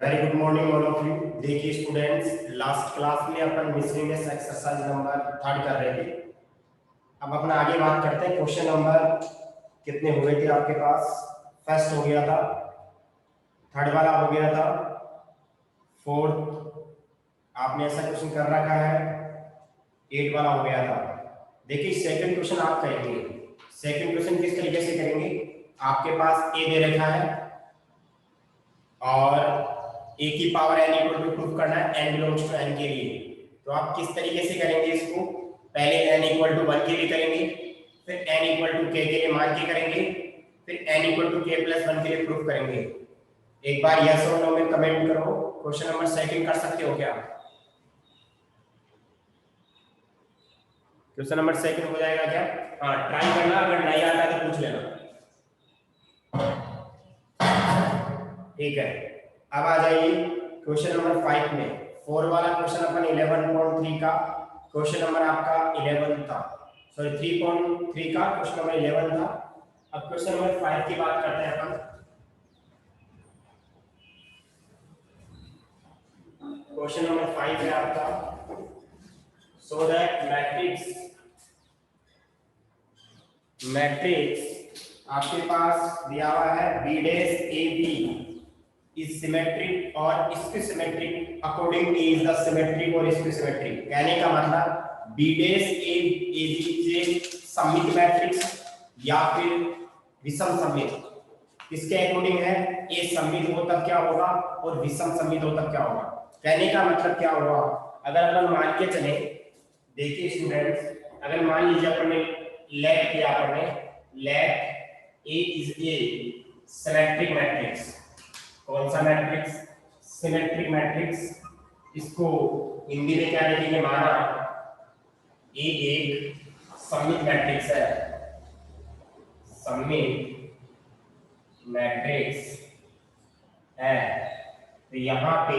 Very good morning all of you. देखिए students, last class में अपन miscellaneous exercise number 3 कर रहे थे। अब अपना आगे बात करते हैं। क्वेश्चन नंबर कितने हुए थे आपके पास? फर्स्ट हो गया था, थर्ड वाला हो गया था, फोर्थ आपने ऐसा क्वेश्चन कर रखा है, 8 वाला हो गया था। देखिए सेकंड क्वेश्चन आप करेंगे। सेकंड क्वेश्चन किस तरीके से करेंगे? आपके पास ए दे रखा है और ए की power n equal to proof करना है n बिलोंग्स टू n के लिए। तो आप किस तरीके से करेंगे इसको? पहले n इक्वल टू 1 के लिए करेंगे, फिर n इक्वल टू k के लिए मान के करेंगे, फिर n equal to k plus 1 के लिए प्रूफ करेंगे। एक बार यस और नो में कमेंट करो। क्वेश्चन नंबर सेकंड कर सकते हो क्या? क्वेश्चन नंबर सेकंड हो जाएगा क्या? हाँ, ट्राई करना, अगर नहीं आता तो पूछ लेना। ठीक है, अब आ जाइए क्वेश्चन नंबर 5 में। 4 वाला क्वेश्चन अपन 11.3 का क्वेश्चन नंबर आपका 11 था, सॉरी 3.3 का क्वेश्चन नंबर 11 था। अब क्वेश्चन नंबर 5 की बात करते हैं अपन। क्वेश्चन नंबर 5 है आपका, सो दैट मैट्रिक्स आपके पास दिया हुआ है B dash A B is symmetric और skew symmetric according to is the symmetric और स्क्विसिमेट्रिक। कहने का मतलब बी डैश ए बी से सममित मैट्रिक्स या फिर विषम सममित, किसके अकॉर्डिंग है? ए सममित हो तब क्या होगा और विषम सममित हो तब क्या होगा। कहने का मतलब क्या होगा? अगर अपन मान के चले, देखिए स्टूडेंट्स, अगर मान लीजिए अपन ने लेट किया, अपन ने let A is a symmetric matrix. कौन सा मैट्रिक्स? Symmetric matrix. इसको हिंदी में क्या लिखेंगे? माना ए एक सममित मैट्रिक्स है, सममित मैट्रिक्स है। तो यहाँ पे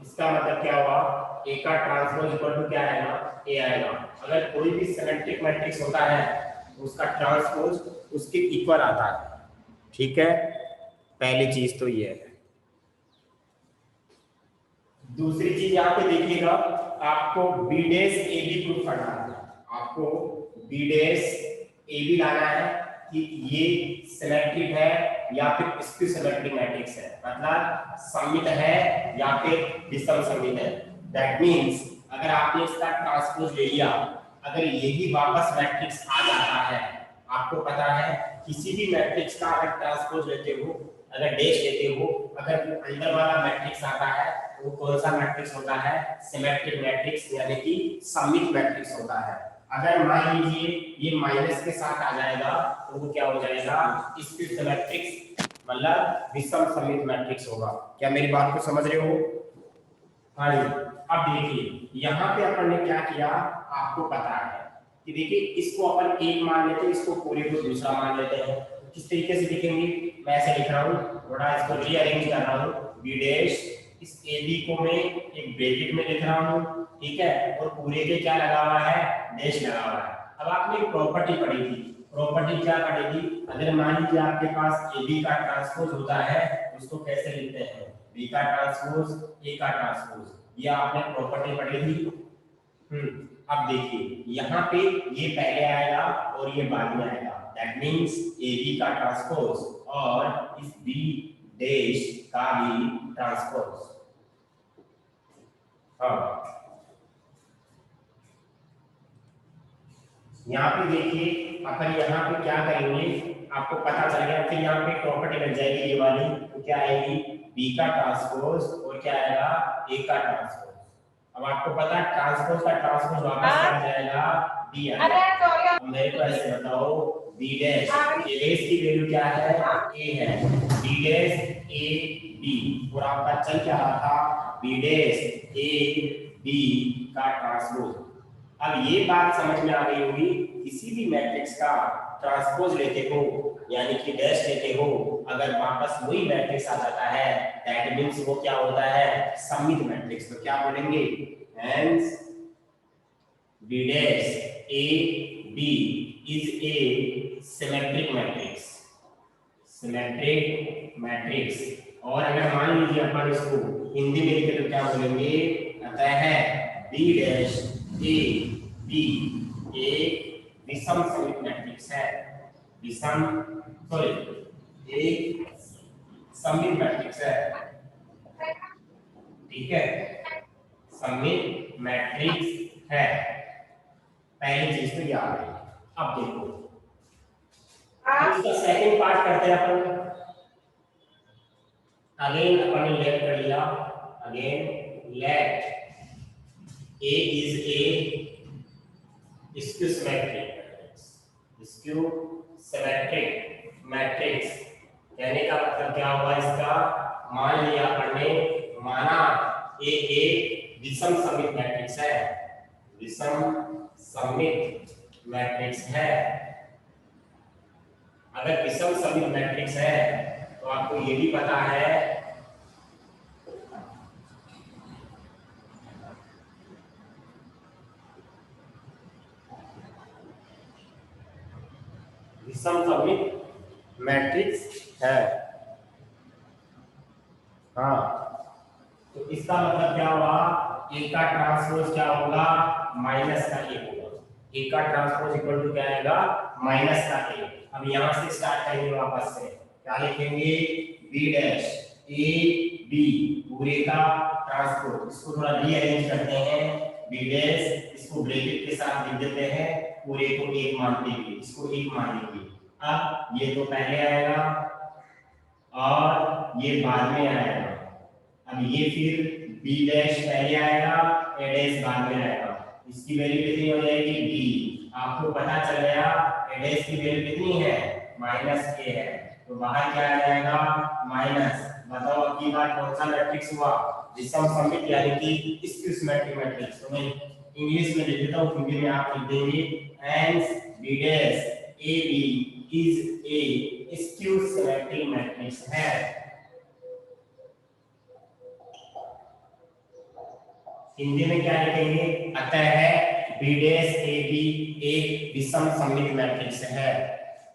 इसका मतलब क्या हुआ? ए का ट्रांसपोज इक्वल टू क्या आएगा? ए आएगा। अगर कोई भी सिमेट्रिक मैट्रिक्स होता है तो उसका ट्रांसपोज उसके इक्वल आता है। ठीक है, पहली चीज तो ये है। दूसरी चीज यहाँ पे देखिएगा, आपको B dash A B proof करना है। आपको बी डैश ए बी लाना है कि ये सिमेट्रिक है या फिर स्क्विसिमेट्रिक मैट्रिक्स है, मतलब सममित है या फिर विषम सममित है। दैट मींस अगर आपने इसका ट्रांसपोज ले लिया, अगर यही वापस मैट्रिक्स आ जाता है, आपको पता है किसी भी मैट्रिक्स का अगर ट्रांसपोज लेते हो, अगर डैश लेते हो, अगर अंदर वाला मैट्रिक्स आता है वो कौन सा मैट्रिक्स होता है? सिमेट्रिक मैट्रिक्स, यानी कि सममित मैट्रिक्स होता है। अगर मान लीजिए ये माइनस के साथ आ जाएगा तो वो क्या हो जाएगा? स्क्विज मैट्रिक्स, मतलब विषम सममित मैट्रिक्स होगा। क्या मेरी बात को समझ रहे हो? हाँ जी। अब देखिए यहाँ पे अपन ने क्या किया, आपको पता है कि देखिए इसको अपन एक मान लेते हैं, इसको पूरे को दूसरा मान लेते हैं। किस तरीके से लिखेंगे? मैं ऐसे लिख रहा हूँ, थोड़ा इसको रीअरेंज कर रहा हूँ। बी डैश, इस ए बी को मैं एक ब्रैकेट में लिख रहा हूँ, ठीक है, और पूरे के क्या लगा हुआ है? डैश लगा हुआ है। अब आपने एक प्रॉपर्टी पढ़ी थी, प्रॉपर्टी क्या पढ़ेगी? अगर मान लीजिए आपके पास ए बी का ट्रांसपोज होता है, उसको कैसे लिखते हैं? बी का ट्रांसपोज ए का ट्रांसपोज, ये आपने प्रॉपर्टी पढ़ी थी। अब देखिए यहाँ पे ये पहले आएगा और ये बाद में आएगा। दैट मींस ए बी का ट्रांसपोज और इस बी डैश का भी ट्रांसपोज। हाँ, यहाँ पे देखिए अपन यहाँ पे क्या करेंगे, आपको पता चल गया। फिर यहाँ पे प्रॉपर्टी बन जाएगी ये वाली, तो क्या आएगी? बी का ट्रांसपोज और क्या आएगा? ए का ट्रांसपोज। अब आपको पता है ट्रांसपोज का ट्रांसपोज वापस क्या जाएगा? बी आएगा। अब मेरे को ऐसे बताओ, बी डैश, ए डैश की वैल्यू क्या है? ए है। बी डैश ए बी, और आपका चल क्या रहा था? बी डैश ए बी का ट्रांसपोज। अब ये बात समझ में आ गई होगी, किसी भी मैट्रिक्स का ट्रांसपोज लेते हो यानी कि डैश लेते हो, अगर वापस वही मैट्रिक्स आ जाता है, दैट मींस वो क्या होता है? सममित मैट्रिक्स। तो क्या बोलेंगे? Hence B dash A B is a symmetric matrix. Symmetric matrix और अगर मान लीजिए अपन इसको हिंदी में लिखे तो क्या बोलेंगे, अतः बी डैश ए बी एक विषम समित मैट्रिक्स है, विषम सॉरी एक समित मैट्रिक्स है, ठीक है, समित मैट्रिक्स है। पहली चीज तो याद है। अब देखो इसका सेकंड पार्ट करते हैं अपन। अगेन अपन ने लेट कर लिया, again let A is a skew symmetric matrix, skew symmetric matrix कहने का मतलब क्या हुआ इसका, मान लिया अपन ने, माना A एक विषम समित मैट्रिक्स है, विषम समित मैट्रिक्स है। अगर विषम समित मैट्रिक्स है तो आपको ये भी पता है विषम समित मैट्रिक्स है। हाँ, तो इसका मतलब क्या हुआ, ए का ट्रांसपोज क्या होगा, माइनस का ए होगा। ए का ट्रांसपोज इक्वल टू क्या आएगा, माइनस का ए। अब यहां से स्टार्ट करेंगे वापस से, क्या लिखेंगे, बी डैश ए बी पूरे का ट्रांसपोज, इसको थोड़ा रीअरेंज करते हैं, बी डैश इसको ब्रैकेट के साथ लिख देते हैं, पूरे को एक मानते हुए इसको एक मानेंगे। अब ये तो पहले आएगा और ये बाद में आएगा। अब ये फिर b डैश पहले आएगा, a डैश बाद में आएगा। इसकी वैल्यू कितनी हो जाएगी, b। आपको पता चल गया a डैश की वैल्यू कितनी है, माइनस a है, तो बाहर क्या आ जाएगा, माइनस। बताओ अब की बार कौन सा मैट्रिक्स हुआ, विषम समित यानी कि स्क्यू सिमेट्रिक मैट्रिक्स। तो मैं इंग्लिश में लिख देता हूं, हिंदी में आप लिख देंगे, hence b dash ab is a skew symmetric matrix है। हिंदी में क्या लिखेंगे, अतः बी डैश ए बी एक विषम समित मैट्रिक्स है।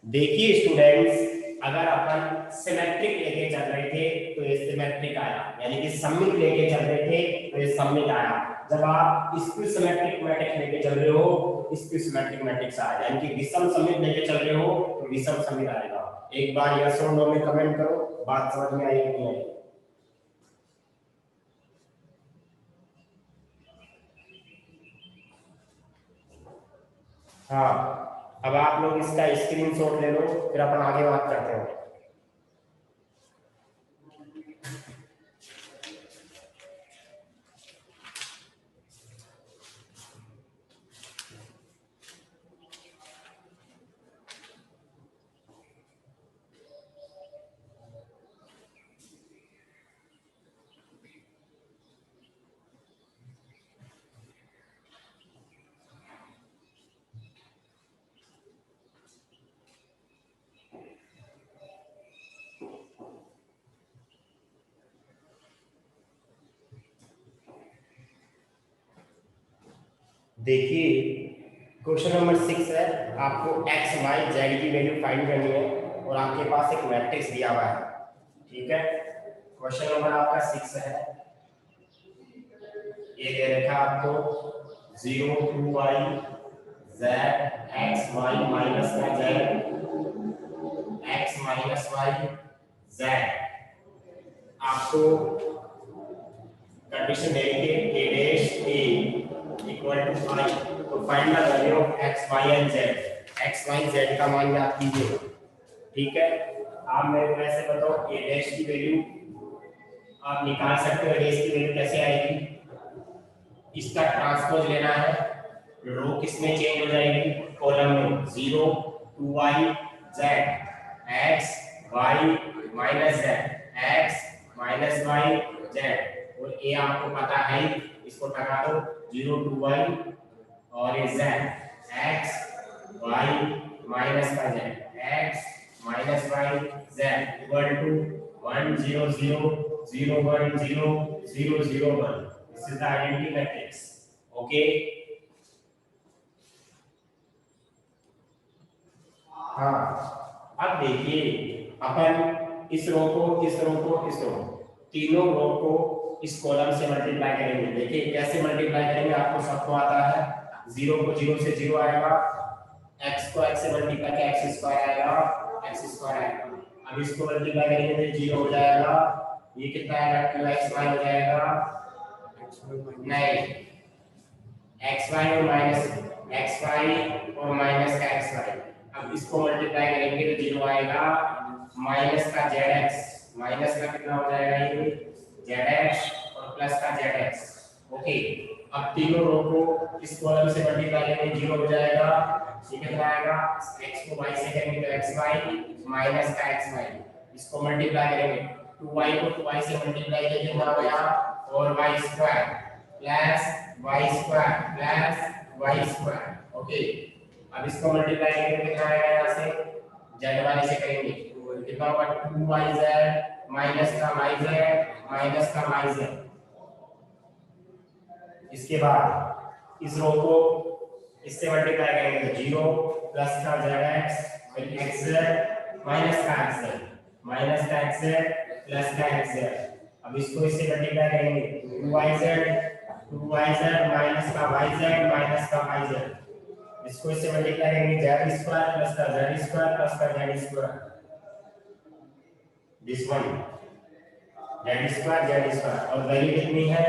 देखिए स्टूडेंट्स, अगर अपन सिमेट्रिक लेके चल रहे थे तो ये सिमेट्रिक आया, यानी कि सममित लेके चल रहे थे तो ये सममित आया। जब आप स्क्यू सिमेट्रिक मैट्रिक्स लेके चल रहे हो, स्क्यू सिमेट्रिक मैट्रिक्स आया, यानी कि विषम सममित लेके चल रहे हो तो विषम सममित आएगा। एक बार यस और नो में कमेंट करो, बात समझ में आई कि नहीं आई। हाँ, अब आप लोग इसका स्क्रीनशॉट ले लो, फिर अपन आगे बात करते हैं। देखिए क्वेश्चन नंबर 6 है, आपको x y z की वैल्यू फाइंड करनी है और आपके पास एक मैट्रिक्स दिया हुआ है, ठीक है। क्वेश्चन नंबर आपका 6 है, ये दे रखा आपको 0 2y z x y minus का z x minus y z। आपको कंडीशन देंगे a dash a equal to i, तो find the value of x y and z। x y z का मान ज्ञात कीजिए, ठीक है। आप मेरे को ऐसे बताओ a डैश की वैल्यू आप निकाल सकते हो, a डैश की वैल्यू कैसे आएगी, इसका ट्रांसपोज लेना है, रो किसमें चेंज हो जाएगी, कॉलम में 0 2y z x y minus z x minus y z, और a आपको पता है, इसको लगा दो 0 2y और ये z x y माइनस का z x minus y z equal to 1 0 0 0 1 0 0 0 1। This is the identity matrix. Okay. हाँ, अब देखिए अपन इस रो को, इस रो को, इस रो, तीनों रो को इस कॉलम से मल्टीप्लाई करेंगे। देखिए कैसे मल्टीप्लाई करेंगे, आपको सबको आता है। 0 को 0 से 0 आएगा, x को x से मल्टीप्लाई किया x स्क्वायर आएगा, x स्क्वायर आएगा। अब इसको मल्टीप्लाई करेंगे तो 0 हो जाएगा, ये कितना आएगा 2xy हो जाएगा, नहीं xy और माइनस xy और माइनस का xy। अब इसको मल्टीप्लाई करेंगे तो 0 आएगा, माइनस का zx, माइनस का कितना हो जाएगा ये zx और प्लस का zx। ओके, अब तीनों रो को इस कॉलम से मल्टीप्लाई करेंगे 0 हो जाएगा, ये कितना आएगा x को y से करेंगे तो xy माइनस का xy। इसको मल्टीप्लाई करेंगे 2y को 2y से मल्टीप्लाई करेंगे कितना हो गया, और y square plus y square plus y square. Okay, अब इसको मल्टीप्लाई करेंगे कितना आएगा, यहाँ से z वाले से करेंगे कितना होगा 2yz माइनस का yz माइनस का yz। इसके बाद इस रो को इससे मल्टीप्लाई करेंगे तो 0 प्लस का zx फिर xz माइनस का xz माइनस का xz प्लस का xz। अब इसको इससे मल्टीप्लाई करेंगे 2yz माइनस का yz माइनस का yz। इसको इससे मल्टीप्लाई करेंगे z स्क्वायर प्लस का z स्क्वायर प्लस का z square, this one z square और वैल्यू कितनी है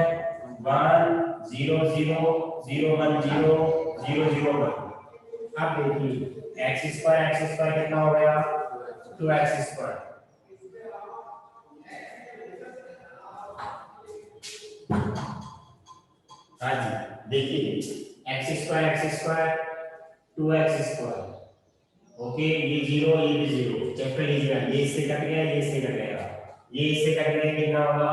1 0 0 0 1 0 0 0 1। अब देखिए x स्क्वायर कितना हो गया 2x स्क्वायर। हाँ जी, देखिए x square 2x square. Okay, ये 0 ये भी 0, चेक कर लीजिएगा, ये इससे कट गया, ये इससे कट गया, ये इससे कट गया, कितना होगा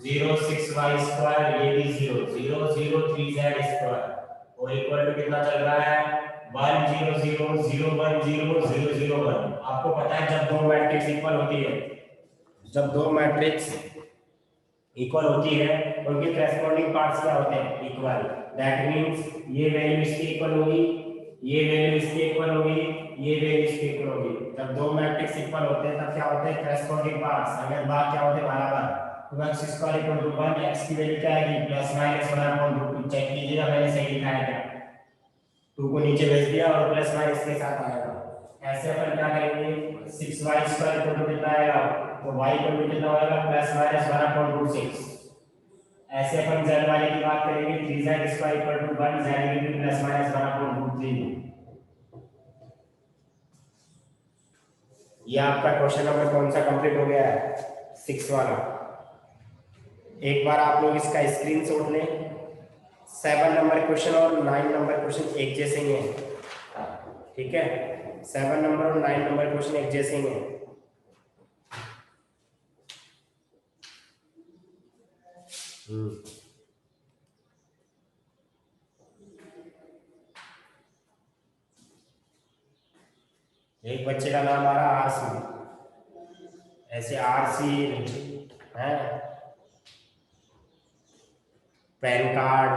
0 6y स्क्वायर, ये भी 0 0 0 3z स्क्वायर और इक्वल टू कितना चल रहा है 1 0 0 0 1 0 0 0 1। आपको पता है जब दो मैट्रिक्स इक्वल होती है, जब दो मैट्रिक्स इक्वल होती है उनके करेस्पॉन्डिंग पार्ट्स क्या होते हैं इक्वल। दैट मींस ये वैल्यू इसकी इक्वल होगी, ये वैल्यू इसकी इक्वल होगी, ये वैल्यू इसकी इक्वल होगी। जब दो मैट्रिक्स इक्वल होते हैं तब क्या होते हैं करेस्पॉन्डिंग पार्ट्स। अगर बात क्या होते हैं बराबर, तो x square equal to 1, x की वैल्यू क्या आएगी प्लस माइनस 1/√2। चेक कीजिएगा मैंने सही लिखा है क्या, 2 को नीचे भेज दिया और प्लस माइनस के साथ आएगा। ऐसे अपन क्या करेंगे 6y स्क्वायर इक्वल टू कितना आएगा, तो y इक्वल टू कितना होगा प्लस माइनस 1/√6। ऐसे अपन z वाले की बात करेंगे 3z square equal to 1, z equal to plus minus 1/√3। ये आपका क्वेश्चन नंबर कौन सा कंप्लीट हो गया है 6 वाला। एक बार आप लोग इसका स्क्रीनशॉट लें। 7 नंबर क्वेश्चन और 9 नंबर क्वेश्चन एक जैसे ही हैं, ठीक है 7 नंबर और 9 नंबर क्वेश्चन एक जैसे ही हैं। एक बच्चे का नाम आ रहा आरसी, ऐसे आरसी है, पैन कार्ड,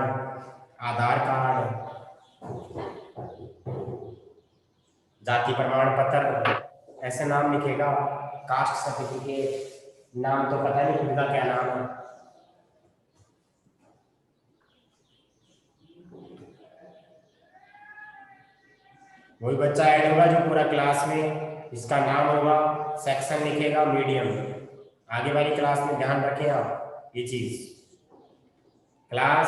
आधार कार्ड, जाति प्रमाण पत्र, ऐसे नाम लिखेगा। कास्ट सर्टिफिकेट, नाम तो पता नहीं खुद का क्या नाम है। वही बच्चा ऐड होगा जो पूरा क्लास में इसका नाम होगा, सेक्शन लिखेगा मीडियम। आगे वाली क्लास में ध्यान रखें आप ये चीज। क्लास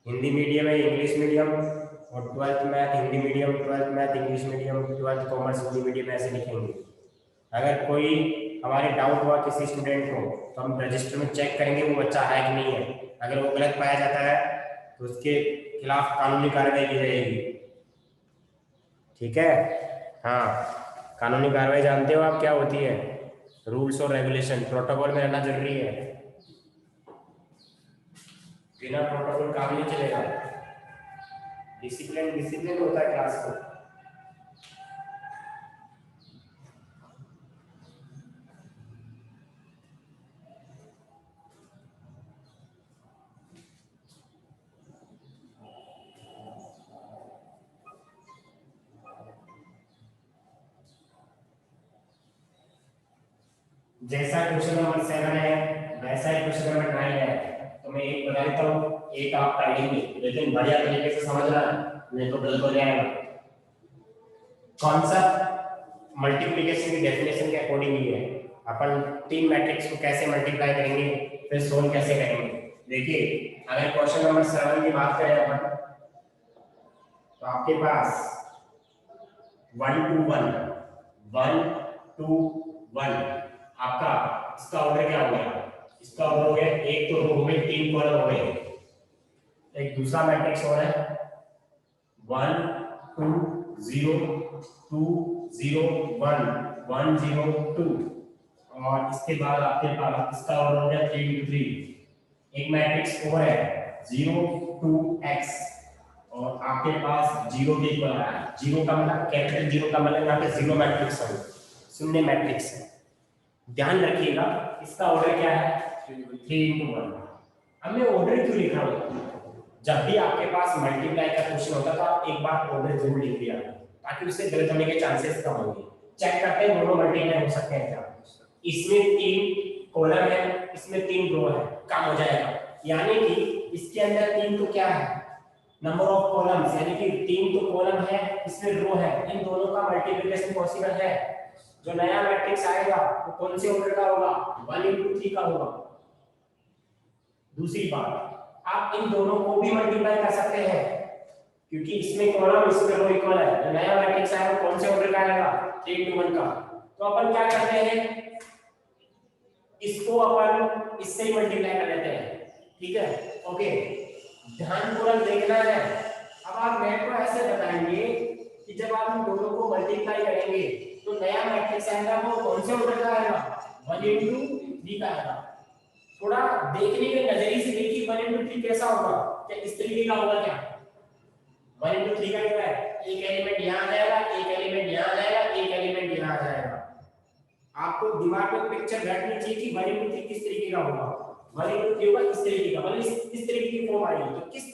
हिंदी मीडियम है, इंग्लिश मीडियम, और 12th math Hindi medium, 12th math English medium, 12th commerce Hindi medium, ऐसे लिखेंगे। अगर कोई हमारे डाउट हुआ किसी स्टूडेंट को तो हम रजिस्टर में चेक करेंगे वो बच्चा है कि नहीं है। अगर वो गलत पाया जाता है तो उसके खिलाफ कानूनी कार्रवाई की जाएगी, ठीक है। हाँ, कानूनी कार्रवाई जानते हो आप क्या होती है, रूल्स और रेगुलेशन, प्रोटोकॉल में रहना जरूरी है। बिना प्रोटोकॉल काम नहीं चलेगा। डिसिप्लिन होता है क्लास को। जैसा क्वेश्चन नंबर 7 है वैसा ही क्वेश्चन नंबर 9 है। तो मैं एक बता देता हूँ, एक आप पढ़ेंगे लेकिन बढ़िया तरीके से समझना, नहीं तो गलत हो जाएगा। कॉन्सेप्ट मल्टीप्लिकेशन की डेफिनेशन के अकॉर्डिंग ही है। अपन तीन मैट्रिक्स को कैसे मल्टीप्लाई करेंगे, फिर सोल्व कैसे करेंगे। देखिए अगर क्वेश्चन नंबर 7 की बात करें अपन, तो आपके पास 1 2 1 1 2 1 आपका इसका ऑर्डर क्या हो गया, इसका ऑर्डर हो गया, एक तो रो हो गई, तीन कॉलम हो गए। एक दूसरा मैट्रिक्स और है 1 2 0 2 0 1 1 0 2, और इसके बाद आपके पास इसका ऑर्डर हो गया 3 2 3। एक मैट्रिक्स और है 0 2 x, और आपके पास जीरो के इक्वल आ रहा है। जीरो का मतलब कैपिटल जीरो का मतलब यहाँ पे जीरो मैट्रिक्स है, शून्य मैट्रिक्स है। ध्यान रखिएगा इसका ऑर्डर क्या है 3 into 1। अब मैं ऑर्डर क्यों लिख रहा हूँ, जब भी आपके पास मल्टीप्लाई का क्वेश्चन होता है तो आप एक बार ऑर्डर जरूर लिख दिया ताकि उससे गलत होने के चांसेस कम होंगे। चेक करते हैं दोनों मल्टीप्लाई हो सकते हैं क्या। इसमें 3 कॉलम है, इसमें 3 रो है, काम हो जाएगा। यानी कि इसके अंदर 3 तो क्या है नंबर ऑफ कॉलम्स, यानी कि 3 तो कॉलम है, इसमें रो है, इन दोनों का मल्टीप्लिकेशन पॉसिबल है। जो नया मैट्रिक्स आएगा वो कौन से ऑर्डर का होगा 1 into 3 का होगा। दूसरी बात आप इन दोनों को भी मल्टीप्लाई कर सकते हैं क्योंकि इसमें कॉलम इसमें रो इक्वल है। जो नया मैट्रिक्स आएगा वो कौन से ऑर्डर का आएगा 3 into 1 का। तो अपन क्या करते हैं, इसको अपन इससे ही मल्टीप्लाई कर लेते हैं, ठीक है। ओके ध्यानपूर्वक देखना है। अब आप मैथ को ऐसे बताएंगे कि जब आप इन दोनों को मल्टीप्लाई करेंगे तो नया मैट्रिक्स आएगा वो कौन से ऑर्डर का आएगा 1 into 3 का आएगा। थोड़ा देखने के नजरिए से देखिए 1 into 3 कैसा होगा, क्या इस तरीके का होगा क्या 1 into 3 का क्या है, एक एलिमेंट यहाँ जाएगा, एक एलिमेंट यहाँ जाएगा, एक एलिमेंट यहाँ जाएगा। आपको दिमाग में पिक्चर बैठनी चाहिए कि 1 into 3 किस तरीके का होगा। 1 into 3 होगा इस तरीके का, मतलब इस तरीके की फॉर्म आएगी। तो किस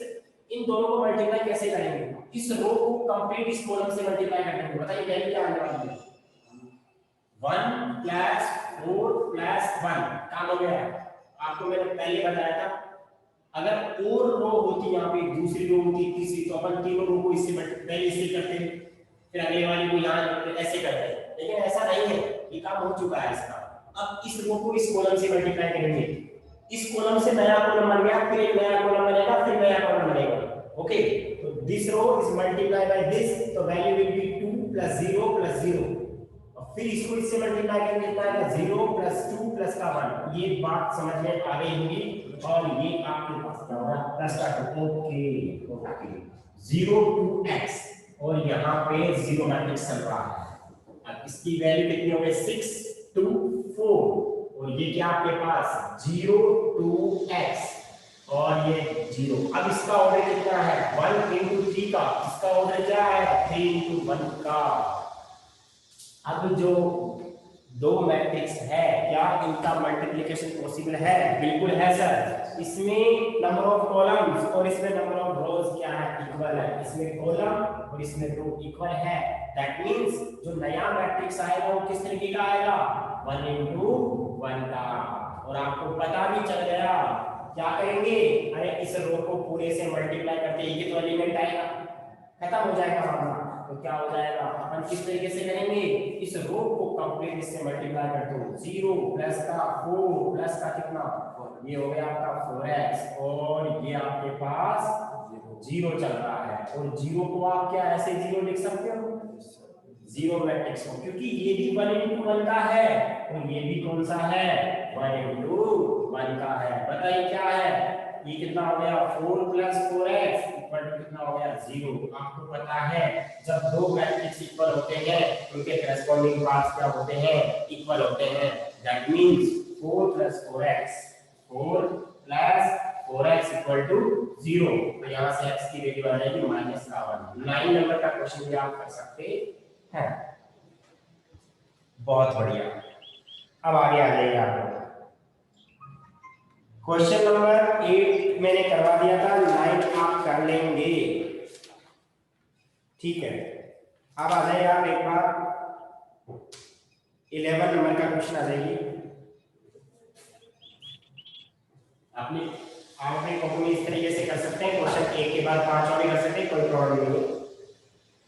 इन दोनों को मल्टीप्लाई कैसे करेंगे, इस रो को कंप्लीट इस कॉलम से मल्टीप्लाई करेंगे। बताइए वैल्यू क्या आने वाली है 1 plus 4 plus 1 काम हो गया। आपको मैंने पहले बताया था अगर और रो होती यहाँ पे दूसरी रो होती तीसरी, तो अपन तीनों रो को इससे पहले इससे करते फिर अगले वाली को यहाँ ऐसे करते हैं, लेकिन ऐसा नहीं है, ये काम हो चुका है इसका। अब इस रो को इस कॉलम से मल्टीप्लाई करेंगे, इस कॉलम से नया कॉलम बन गया, फिर एक नया कॉलम बनेगा, फिर नया कॉलम बनेगा। ओके तो this row is multiply by this, तो value will be 2 plus 0 plus 0। और फिर इसको इससे मल्टीप्लाई करेंगे कितना आएगा 0 plus 2 plus का 1। ये बात समझ में आ गई होगी। और ये आपके पास क्या होगा प्लस का 2। ओके ओके 0 to x, और यहाँ पे 0 मैट्रिक्स चल रहा है। अब इसकी वैल्यू कितनी हो गई 6 to 4, और ये क्या आपके पास 0 to x, और ये 0। अब इसका ऑर्डर कितना है 1 into 3 का, इसका ऑर्डर क्या है 3 into 1 का। अब जो दो मैट्रिक्स है क्या इनका मल्टीप्लिकेशन पॉसिबल है, बिल्कुल है सर। इसमें नंबर ऑफ कॉलम्स और इसमें नंबर ऑफ रोज क्या है इक्वल है, इसमें कॉलम और इसमें रो इक्वल है। दैट मींस जो नया मैट्रिक्स आएगा वो किस तरीके का आएगा 1 into 1 का। और आपको पता भी चल गया क्या करेंगे, अरे इस रो को पूरे से मल्टीप्लाई करते ही तो एलिमेंट आएगा, खत्म हो जाएगा मामला। तो क्या हो जाएगा अपन किस तरीके से करेंगे, इस रो को कंप्लीट इससे मल्टीप्लाई कर दो। 0 प्लस का 4 प्लस का कितना, ये हो गया आपका 4x, और ये आपके पास 0 चल रहा है। और 0 को आप क्या ऐसे 0 लिख सकते हो 0 मैट्रिक्स को, क्योंकि ये भी 1 into 1 का है और ये भी कौन सा है 1 into 1 का है। बताइए क्या है, ये कितना हो गया 4 plus 4x कितना हो गया 0। आपको पता है जब दो मैट्रिक्स इक्वल होते हैं उनके करस्पॉन्डिंग पार्ट्स क्या होते हैं इक्वल होते हैं। That means 4 plus 4x 4 plus 4x equal to 0। तो यहाँ से x की वैल्यू आ जाएगी -1। 9 नंबर का क्वेश्चन भी आप कर सकते हैं। बहुत बढ़िया, अब आगे आ जाइए आप। क्वेश्चन नंबर 8 मैंने करवा दिया था, 9 आप कर लेंगे, ठीक है। अब आ जाइए आप एक बार 11 नंबर का क्वेश्चन आ जाइए। अपनी आप अपने कॉपी में इस तरीके से कर सकते हैं, क्वेश्चन एक के बाद 5 और भी कर सकते हैं, कोई प्रॉब्लम नहीं है।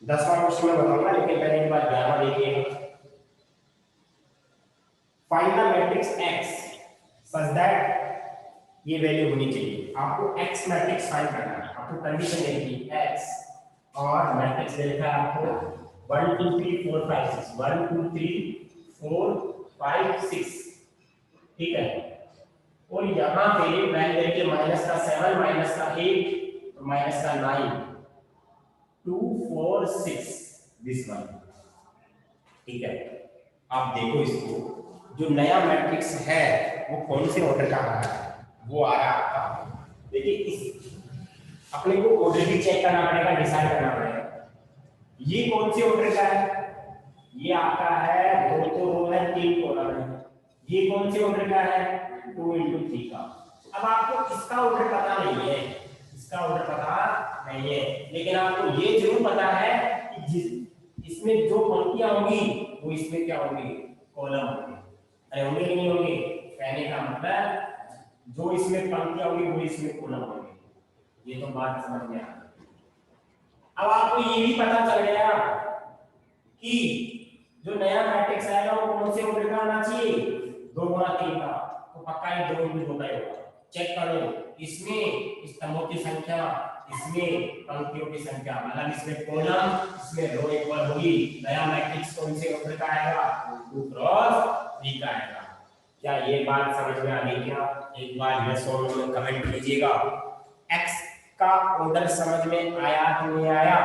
10वां क्वेश्चन मैं बताऊंगा, लेकिन पहले एक बार 11वां देखिए। Find the matrix x such that ये वैल्यू होनी चाहिए। आपको x मैट्रिक्स फाइंड करना है, आपको कंडीशन देगी x और मैट्रिक्स दे रखा है आपको 1 2 3 4 5 6 1 2 3 4 5 6, ठीक है। और यहाँ पे वैल्यू देखिए माइनस का 7 माइनस का 8 और माइनस का 9 2 4 6 दिस वन, ठीक है। आप देखो इसको, जो नया मैट्रिक्स है वो कौन से ऑर्डर का आ रहा है, वो आ रहा है आपका, देखिए इस अपने को ऑर्डर भी चेक करना पड़ेगा, डिसाइड करना पड़ेगा ये कौन से ऑर्डर का है। ये आपका है 2 तो रो है 3 कॉलम है। ये कौन से ऑर्डर का है 2 into 3 का। अब आपको इसका ऑर्डर पता नहीं है, इसका ऑर्डर पता नहीं है, लेकिन आपको ये जरूर पता है कि इसमें जो पंक्तियां होंगी वो इसमें क्या होंगी, कॉलम होंगे। अरे होंगे नहीं होंगे, कहने का मतलब जो इसमें पंक्तियां होंगी वो इसमें कॉलम होंगे। ये तो बात समझ में आ गई। अब आपको ये भी पता चल गया कि जो नया मैट्रिक्स आएगा वो कौन से ऑर्डर का आना चाहिए, 2 गुना 3 का, तो पक्का ही 2 into 2 का होगा। चेक करो, इसमें स्तंभों की संख्या, इसमें पंक्तियों की संख्या, मतलब इसमें कॉलम इसमें रो इक्वल होगी। नया मैट्रिक्स कौन से ऑर्डर का आएगा, 2 क्रॉस 3 का आएगा। क्या ये बात समझ में आ गई क्या? एक बार यस और नो में कमेंट कीजिएगा। x का ऑर्डर समझ में आया कि नहीं आया?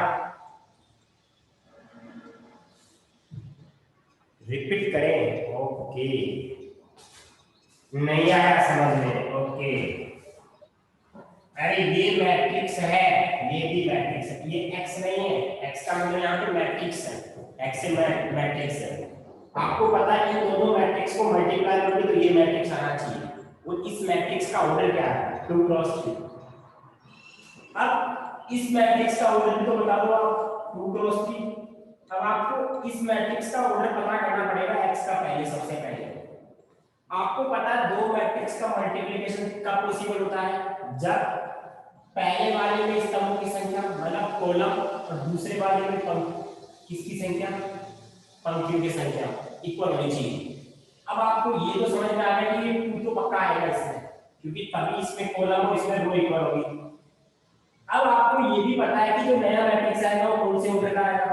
रिपीट करें। ओके, नहीं आया समझ में? ओके, अरे ये मैट्रिक्स है, ये भी मैट्रिक्स है, ये x नहीं है, x का मतलब यहाँ पे मैट्रिक्स है, x से मैट्रिक्स है। आपको पता है कि दोनों मैट्रिक्स को मल्टीप्लाई करोगे तो ये मैट्रिक्स आना चाहिए। वो इस मैट्रिक्स का ऑर्डर क्या है, 2 क्रॉस 3। अब इस मैट्रिक्स का ऑर्डर भी तो बता दो आप, 2 क्रॉस 3। अब आपको इस मैट्रिक्स का ऑर्डर पता करना पड़ेगा x का पहले, सबसे पहले आपको पता है दो मैट्रिक्स का मल्टीप्लिकेशन कब पॉसिबल होता है, जब पहले वाले में स्तंभों की संख्या मतलब कॉलम और दूसरे वाले में किसकी संख्या, पंक्तियों की संख्या इक्वल होनी चाहिए। अब आपको ये तो समझ में आ गया कि ये 2 तो पक्का आएगा इसमें, क्योंकि तभी इसमें कॉलम और इसमें रो इक्वल होगी। अब आपको ये भी पता है कि जो नया मैट्रिक्स आएगा वो कौन से ऑर्डर का आएगा,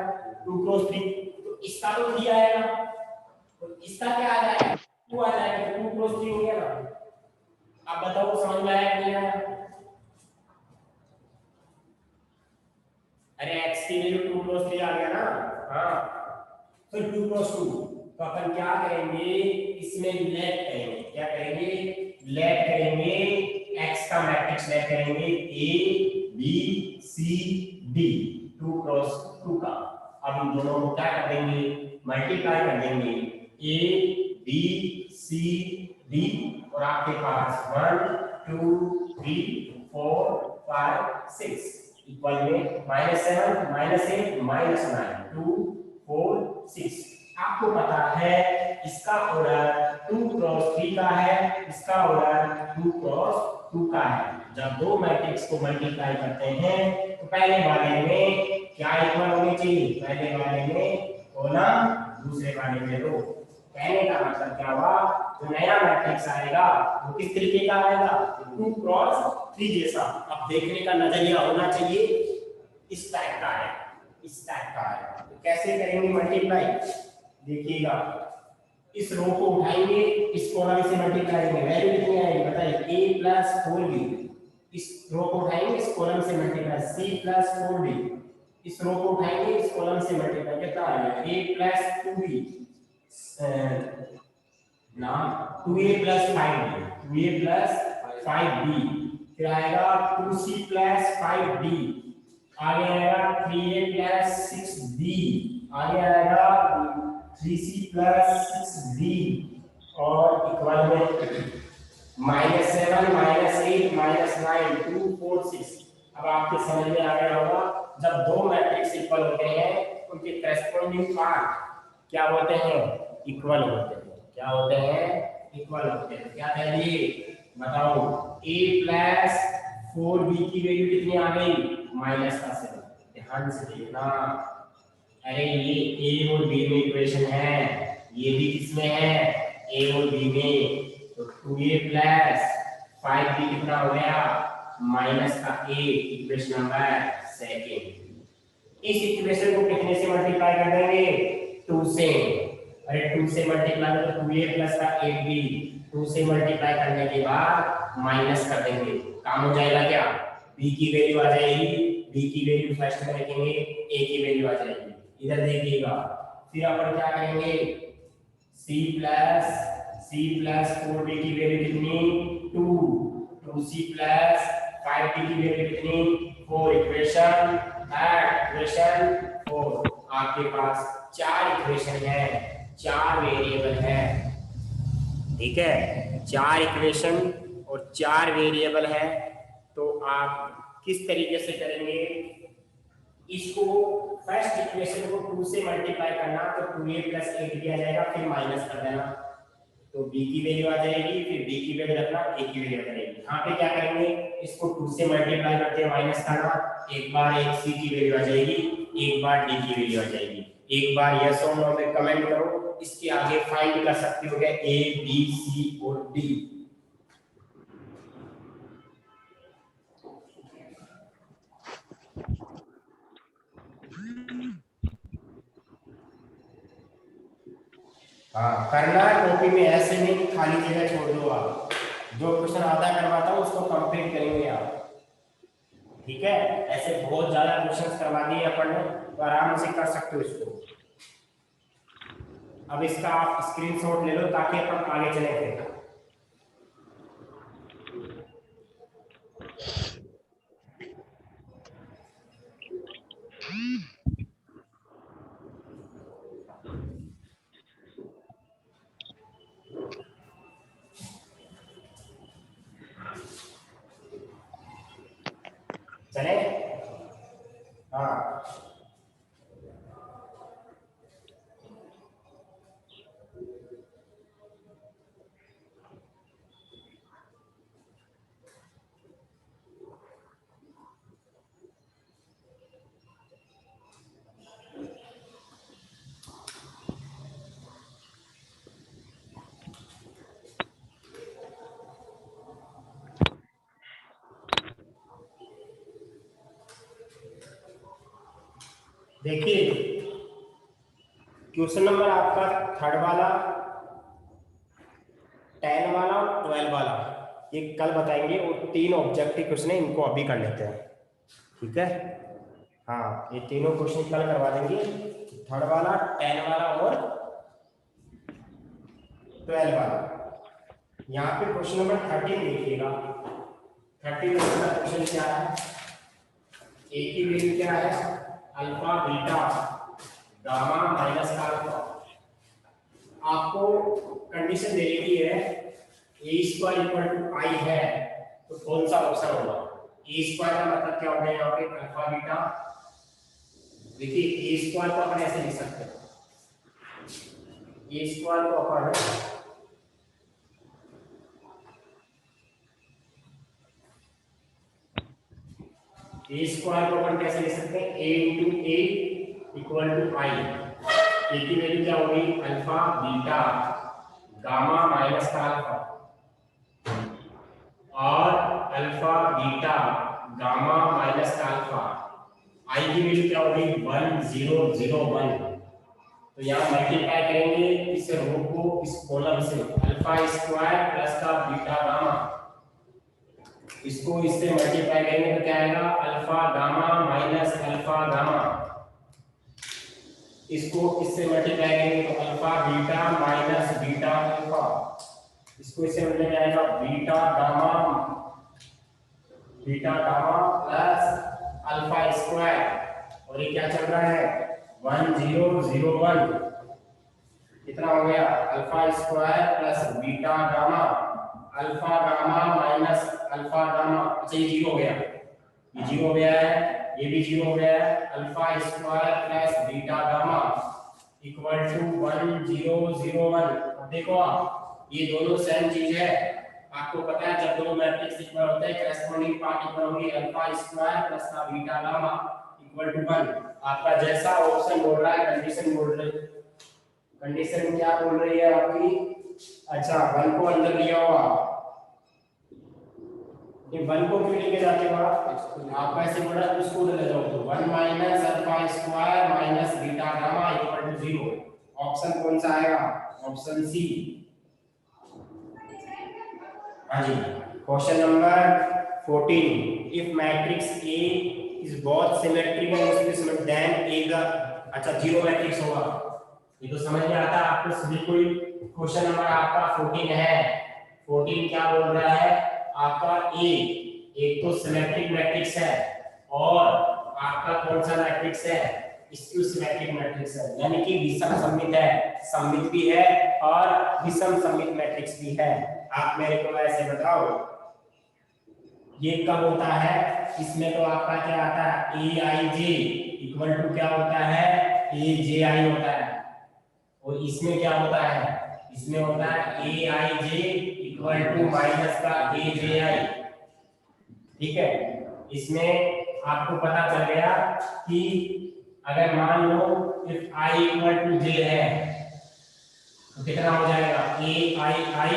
2 क्रॉस 3। तो इसका तो 3 आएगा, तो इसका क्या आ जाएगा, 2 आ जाएगा, 2 क्रॉस 3 हो गया ना। अब बताओ समझ में आया कि नहीं आया? अरे x की वैल्यू 2 क्रॉस 3 आ गया ना। हाँ, तो 2 क्रॉस 2, तो अपन क्या करेंगे, इसमें लेट करेंगे। क्या करेंगे, लेट करेंगे, x का मैट्रिक्स लेट करेंगे a b c d, 2 cross 2 का। अब इन दोनों को क्या कर देंगे, मल्टीप्लाई कर देंगे, a b c d, और आपके पास 1 2 3 4 5 6 इक्वल में -7 -8 -9 2 4 6। आपको पता है इसका ऑर्डर 2 क्रॉस 3 का है, इसका ऑर्डर 2 क्रॉस 2 का है। जब दो मैट्रिक्स को मल्टीप्लाई करते हैं तो पहले वाले में क्या इक्वल होनी चाहिए, पहले वाले में कॉलम, दूसरे वाले में रो। कहने का मतलब क्या हुआ, जो नया मैट्रिक्स आएगा वो किस तरीके का आएगा, 2 क्रॉस 3 जैसा। अब देखने का नजरिया होना चाहिए इस टाइप का है, इस टाइप का है। तो कैसे करेंगे मल्टीप्लाई, देखिएगा, इस रो को उठाएंगे, इस कॉलम से मल्टीप्लाई करेंगे, वैल्यू कितनी आएगी बताइए, a + 4b। इस रो को उठाएंगे, इस कॉलम से मल्टीप्लाई, c + 4d। इस रो को उठाएंगे, इस कॉलम से मल्टीप्लाई, कितना आएगा, a + 2b ना 2a + 5b, 2a + 5b, फिर आएगा 2c + 5d, आगे आएगा 3a + 6d, आगे आएगा 3c + 6d, और इक्वल में -7 -8 -9 2 4 6। अब आपके समझ में आ गया होगा, जब दो मैट्रिक्स इक्वल होते हैं उनके करेस्पॉन्डिंग पार्ट क्या होते हैं, इक्वल होते हैं। क्या होते हैं, इक्वल होते हैं। क्या कह दिए बताओ, a प्लस 4b की वैल्यू कितनी आ गई -7। ध्यान से देखना, अरे ये a और b में इक्वेशन है, ये भी किसमें है a और b में, तो 2a प्लस 5b कितना हो गया -8, इक्वेशन नंबर सेकंड। इस इक्वेशन को कितने से मल्टीप्लाई कर देंगे 2 से, अरे 2 से मल्टीप्लाई तो 2a प्लस का 8b, 2 से मल्टीप्लाई करने के बाद माइनस कर देंगे, काम हो जाएगा क्या, b की वैल्यू आ जाएगी, b की वैल्यू फर्स्ट में रखेंगे, a की वैल्यू आ जाएगी, इधर देखिएगा। फिर अपन क्या करेंगे, c प्लस 4b की वैल्यू कितनी 2, 2c प्लस 5b की वैल्यू कितनी 4, इक्वेशन 4। आपके पास 4 इक्वेशन है, 4 वेरिएबल है, ठीक है, 4 इक्वेशन और 4 वेरिएबल है। तो आप किस तरीके से करेंगे इसको, फर्स्ट इक्वेशन को 2 से मल्टीप्लाई करना, तो 2a प्लस 8 दिया जाएगा, फिर माइनस कर देना, तो b की वैल्यू आ जाएगी, फिर b की वैल्यू रखना, a की वैल्यू आ जाएगी। यहाँ पे क्या करेंगे, इसको 2 से मल्टीप्लाई करते हैं, माइनस करना, एक बार एक c की वैल्यू आ जाएगी, एक बार d की वैल्यू आ जाएगी। एक बार यस और नो में कमेंट करो, इसके आगे फाइंड कर सकते हो क्या a b c और d। हाँ करना है कॉपी में, ऐसे नहीं खाली जगह छोड़ दो आप, जो क्वेश्चन आधा करवाता हूँ उसको कंप्लीट करेंगे आप, ठीक है। ऐसे बहुत ज्यादा क्वेश्चंस करवा दिए अपन ने, तो आराम से कर सकते हो इसको। अब इसका आप स्क्रीनशॉट ले लो ताकि अपन आगे चले थे। चले, हाँ देखिए क्वेश्चन नंबर आपका 3rd वाला, 10 वाला और 12 वाला ये कल बताएंगे, और 3 ऑब्जेक्टिव क्वेश्चन है, इनको अभी कर लेते हैं, ठीक है। हाँ ये तीनों क्वेश्चन कल करवा देंगे, 3rd वाला, 10 वाला और 12 वाला। यहाँ पे क्वेश्चन नंबर 13 देखिएगा, 13 नंबर क्वेश्चन क्या है, ए की वैल्यू क्या है alpha beta gamma minus alpha. आपको कंडीशन दे रखी है ए स्क्वायर इक्वल टू आई है, तो कौन सा ऑप्शन होगा, ए स्क्वायर का मतलब क्या हो गया यहाँ पे अल्फा बीटा। देखिए ए स्क्वायर को अपन ऐसे लिख सकते हैं, ए स्क्वायर को अपन ए स्क्वायर को अपन कैसे लिख सकते हैं, ए इंटू ए इक्वल टू आई। ए की वैल्यू क्या होगी अल्फा बीटा गामा माइनस का अल्फा, और अल्फा बीटा गामा माइनस का अल्फा, आई की वैल्यू क्या होगी 1 0 0 1। तो यहाँ मल्टीप्लाई करेंगे इस रो को इस कॉलम से, अल्फा स्क्वायर प्लस का बीटा गामा, इसको इससे मल्टीप्लाई करेंगे तो क्या आएगा alpha gamma minus alpha gamma, इसको इससे मल्टीप्लाई करेंगे तो alpha beta minus beta alpha, इसको इससे मिल जाएगा beta gamma plus alpha square, और ये क्या चल रहा है 1 0 0 1, कितना हो गया alpha square plus beta gamma alpha gamma minus alpha gamma. अच्छा ये 0 हो गया, ये 0 हो गया है, ये भी 0 हो गया है, alpha square plus beta gamma equal to 1 0 0 1। देखो आप ये दोनों सेम चीज है। आपको पता है जब दोनों मैट्रिक्स इक्वल होते हैं करेस्पॉन्डिंग पार्ट इक्वल होगी अल्फा स्क्वायर प्लस का बीटा गामा इक्वल टू 1। आपका जैसा ऑप्शन बोल रहा है कंडीशन बोल रही है, कंडीशन क्या बोल रही है आपकी? अच्छा 1 को अंदर लिया हुआ, ये 1 को क्यों लेके जाते हो आप ऐसे बोल रहा है उसको ले जाओ तो 1 minus alpha square minus beta gamma equal to 0। Option कौन सा आएगा? Option C. हाँ जी, question number 14 if matrix A is both symmetrical then A the अच्छा जीरो मैट्रिक्स होगा। ये तो समझ में आता है आपको बिल्कुल। क्वेश्चन नंबर आपका 14 है। 14 क्या बोल रहा है आपका? A एक तो सिमेट्रिक मैट्रिक्स है और आपका कौन सा मैट्रिक्स है? स्क्यू सिमेट्रिक मैट्रिक्स है, यानी कि विषम सममित है, सममित भी है और विषम सममित मैट्रिक्स भी है। आप मेरे को ऐसे बताओ ये कब होता है? इसमें तो आपका क्या आता है? ए आई जे इक्वल टू क्या होता है? ए जे आई होता है। और इसमें क्या होता है? इसमें होता है ए आई जे इक्वल टू माइनस का ए जे आई। ठीक है, इसमें आपको पता चल गया कि अगर मान लो if I equal to J है तो कितना हो जाएगा? A I I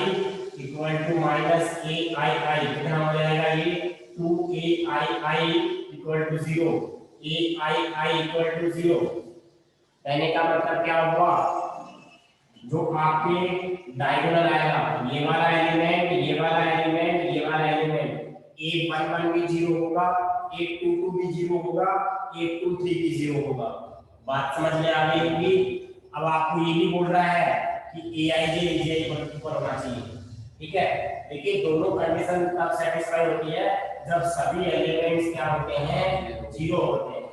equal to minus A I I, कितना हो जाएगा? ये 2 A I I equal to 0, A I I equal to 0। कहने का मतलब क्या हुआ? जो आपके डायगोनल आएगा ये वाला एलिमेंट, ये वाला एलिमेंट, ये वाला एलिमेंट, A11 भी 0 होगा, A22 भी 0 होगा, A23 भी 0 होगा। बात समझ में आ गई होगी। अब आपको ये भी बोल रहा है कि AIJ AJ इक्वल होना चाहिए। ठीक है, देखिए दोनों कंडीशन तब सेटिस्फाई होती है जब सभी एलिमेंट्स क्या होते हैं? 0 होते हैं।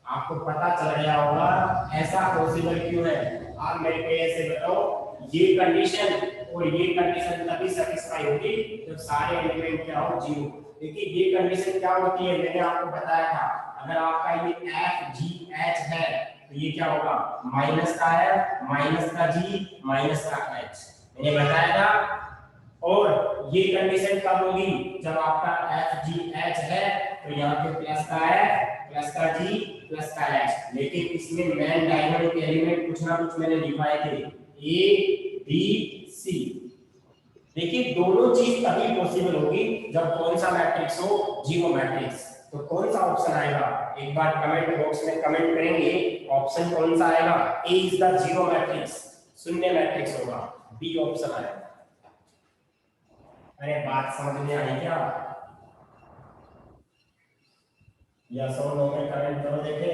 आपको पता चल गया होगा ऐसा पॉसिबल क्यों है। आप मेरे को ऐसे बताओ ये कंडीशन और ये कंडीशन तभी सेटिस्फाई होगी जब सारे एलिमेंट क्या हो? 0। देखिए ये कंडीशन क्या होती है मैंने आपको बताया था। अगर आपका ये F G H है तो ये क्या होगा? माइनस का F माइनस का G माइनस का H, मैंने बताया था। और ये कंडीशन कब होगी? जब आपका F G H है तो यहाँ पे प्लस का F प्लस का G प्लस का H। लेकिन इसमें मेन डायगोनल एलिमेंट कुछ ना कुछ मैंने लिखवाए थे A B C। देखिए दोनों चीज तभी पॉसिबल होगी जब कौन सा मैट्रिक्स हो? Zero matrix. तो कौन सा ऑप्शन आएगा? एक बार कमेंट बॉक्स में कमेंट करेंगे ऑप्शन कौन सा आएगा? ए इज द जीरो मैट्रिक्स, शून्य मैट्रिक्स होगा। बी ऑप्शन आएगा। अरे बात समझ में आई क्या? यस और नो में कमेंट करो देखे।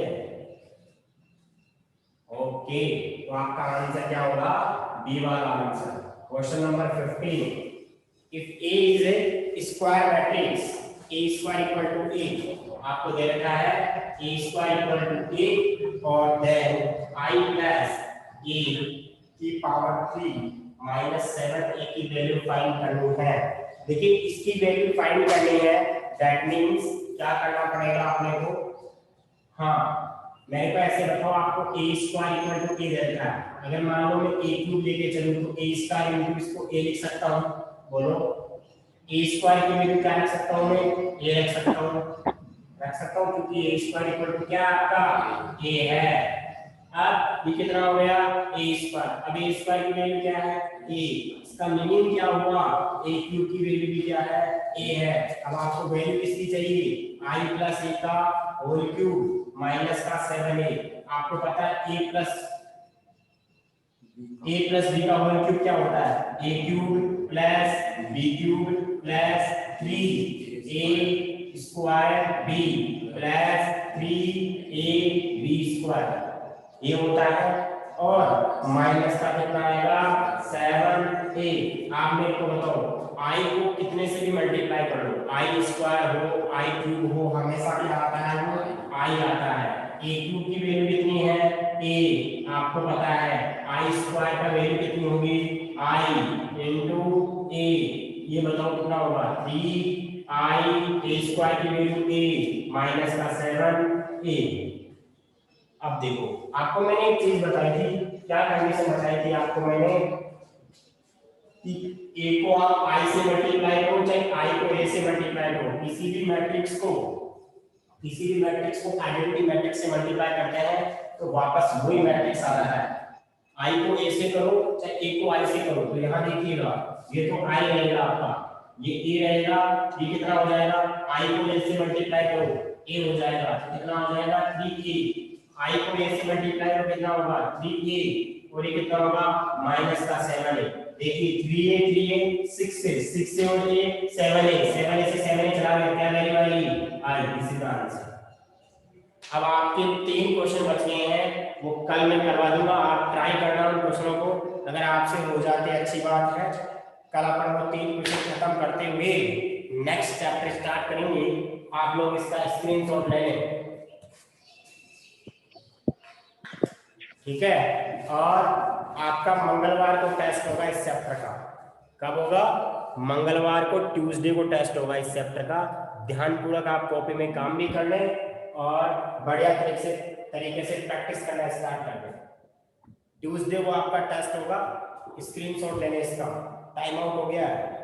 ओके, तो आपका आंसर क्या होगा? बी वाला answer. Question number 15 if A is a square matrix A square equal to A, आपको दे रखा है A square equal to A और then I plus A की पावर 3 माइनस 7A की वैल्यू फाइंड करनी है। देखिए इसकी वैल्यू फाइंड करनी है, दैट मींस क्या करना पड़ेगा अपने को? हाँ मेरे को ऐसे बताओ आपको a square equal to a दे रखा है। अगर मान लो मैं a क्यूब लेके चलूं तो a स्क्वायर इनटू इसको a लिख सकता हूं। बोलो a स्क्वायर की वैल्यू क्या रख सकता हूं? मैं a रख सकता हूं, क्योंकि a स्क्वायर इक्वल टू क्या आपका a है। अब ये कितना हो गया? a square. अब a स्क्वायर की वैल्यू क्या है? a। इसका मीनिंग क्या हुआ? a क्यूब की वैल्यू भी क्या है? a है। अब आपको वैल्यू किसकी चाहिए? i प्लस a का होल क्यूब माइनस का 7a। आपको पता है a प्लस b का होल क्यूब क्या होता है? a cube plus b cube plus 3a square b plus 3ab square, ये होता है। और माइनस का कितना आएगा? 7a। आप मेरे को बताओ i को कितने से भी मल्टीप्लाई कर लो, i स्क्वायर हो i क्यूब हो, हमेशा क्या आता है? वो i आता है। a क्यूब की वैल्यू कितनी है? a। आपको पता है i स्क्वायर का वैल्यू कितनी होगी? i into a। ये बताओ कितना होगा? 3i a स्क्वायर की वैल्यू a माइनस का 7a। अब देखो आपको मैंने एक चीज बताई थी, क्या कंडीशन बताई थी आपको मैंने? कि ए को आप आई से मल्टीप्लाई करो चाहे आई को ए से मल्टीप्लाई करो, किसी भी मैट्रिक्स को आइडेंटिटी मैट्रिक्स से मल्टीप्लाई करते हैं तो वापस वही मैट्रिक्स आ रहा है। आई को ए से करो चाहे ए को आई से करो, तो यहाँ देखिएगा ये तो आई रहेगा आपका, ये ए रहेगा, ये कितना हो जाएगा, आई को ए से मल्टीप्लाई करो ए हो जाएगा, कितना हो जाएगा 3a, आई को ए से मल्टीप्लाई करो कितना होगा 3a, और ये कितना होगा माइनस का 7a। देखिए 3a 6 से और ये 7a से 7a चला गया, क्या वैल्यू आएगी आई, इसी का आंसर। अब आपके 3 क्वेश्चन बच गए हैं, वो कल मैं करवा दूंगा, आप ट्राई करना उन क्वेश्चनों को, अगर आपसे हो जाते अच्छी बात है। कल अपन वो 3 क्वेश्चन खत्म करते हुए नेक्स्ट चैप्टर स्टार्ट करेंगे। आप लोग इसका स्क्रीनशॉट ले लें, ठीक है। और आपका मंगलवार को टेस्ट होगा इस चैप्टर का, कब होगा, मंगलवार को, ट्यूसडे को टेस्ट होगा इस चैप्टर का। ध्यानपूर्वक आप कॉपी में काम भी कर लें और बढ़िया तरीके से प्रैक्टिस करना स्टार्ट कर दें। ट्यूसडे को आपका टेस्ट होगा, स्क्रीनशॉट लेने इसका, टाइम आउट हो गया है।